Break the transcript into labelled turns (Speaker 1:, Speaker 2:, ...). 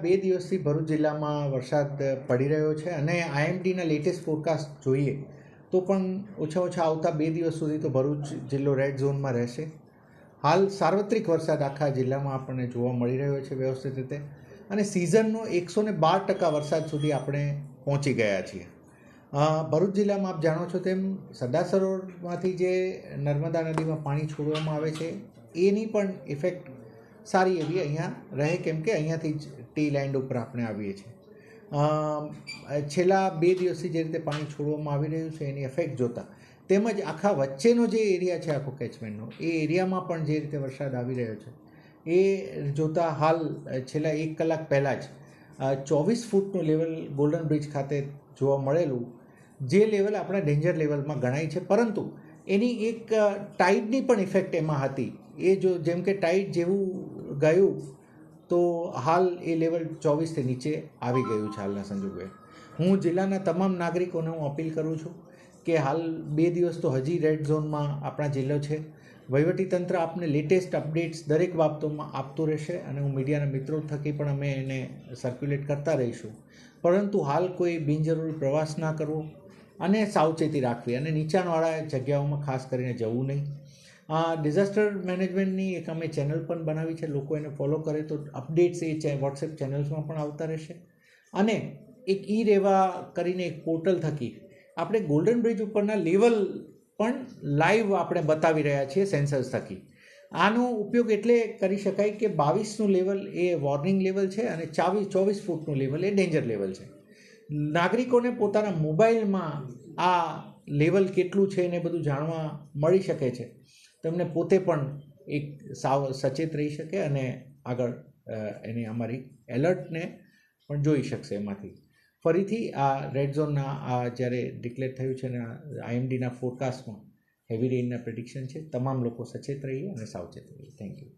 Speaker 1: બે દિવસથી ભરૂચ જિલ્લામાં વરસાદ પડી રહ્યો છે અને આઈએમડીના લેટેસ્ટ ફોરકાસ્ટ જોઈએ તો પણ ઓછા આવતા 2 દિવસ સુધી તો ભરૂચ જિલ્લો રેડ ઝોનમાં રહેશે. હાલ સાર્વત્રિક વરસાદ આખા જિલ્લામાં આપણને જોવા મળી રહ્યો છે વ્યવસ્થિત રીતે, અને સિઝનનો 112% વરસાદ સુધી આપણે પહોંચી ગયા છીએ. ભરૂચ જિલ્લામાં આપ જાણો છો તેમ સરદાર સરોવરમાંથી જે નર્મદા નદીમાં પાણી છોડવામાં આવે છે એની પણ ઇફેક્ટ સારી એવી અહીંયા રહે, કેમ કે અહીંયાથી જ ટી લેન્ડ ઉપર આપણે આવીએ છીએ. છેલ્લા 2 દિવસથી જે રીતે પાણી છોડવામાં આવી રહ્યું છે એની એફેક્ટ જોતા, તેમજ આખા વચ્ચેનો જે એરિયા છે આખો કેચમેન્ટનો, એ એરિયામાં પણ જે રીતે વરસાદ આવી રહ્યો છે એ જોતાં હાલ છેલ્લા 1 કલાક પહેલાં જ 24 ફૂટનું લેવલ ગોલ્ડન બ્રિજ ખાતે જોવા મળેલું, જે લેવલ આપણા ડેન્જર લેવલમાં ગણાય છે. પરંતુ એની એક ટાઈડની પણ ઇફેક્ટ એમાં હતી. એ જો જેમ કે ટાઈડ જેવું ગયું તો હાલ એ લેવલ 24થી નીચે આવી ગયું છે હાલના સંજોગોએ. હું જિલ્લાના તમામ નાગરિકોને હું અપીલ કરું છું કે હાલ 2 દિવસ તો હજી રેડ ઝોનમાં આપણા જિલ્લો છે. વહીવટીતંત્ર આપને લેટેસ્ટ અપડેટ્સ દરેક બાબતોમાં આપતું રહેશે અને હું મીડિયાના મિત્રો થકી પણ અમે એને સર્ક્યુલેટ કરતા રહીશું. પરંતુ હાલ કોઈ બિનજરૂરી પ્રવાસ ના કરવો અને સાવચેતી રાખવી, અને નીચાણવાળા જગ્યાઓમાં ખાસ કરીને જવું નહીં. ડિઝાસ્ટર મેનેજમેન્ટની એક અમે ચેનલ પણ બનાવી છે, લોકો એને ફોલો કરે તો અપડેટ્સ એ વોટ્સએપ ચેનલ્સમાં પણ આવતા રહેશે. અને એક રેવા કરીને એક પોર્ટલ થકી આપણે ગોલ્ડન બ્રિજ ઉપરના લેવલ પણ લાઈવ આપણે બતાવી રહ્યા છીએ સેન્સર્સ થકી. આનો ઉપયોગ એટલે કરી શકાય કે 22નું લેવલ એ વોર્નિંગ લેવલ છે અને 24 ફૂટનું લેવલ એ ડેન્જર લેવલ છે. નાગરિકોને પોતાના મોબાઈલમાં આ લેવલ કેટલું છે એને બધું જાણવા મળી શકે છે. તમને પોતે પણ એક સચેત રહી શકે અને આગળ એની અમારી એલર્ટને પણ જોઈ શકશે એમાંથી. ફરીથી આ રેડ ઝોનના જ્યારે ડિક્લેર થયું છે ને આઈએમડીના ફોરકાસ્ટમાં હેવી રેઇનના પ્રેડિક્શન છે. તમામ લોકો સચેત રહીએ અને સાવચેત રહીએ. Thank you.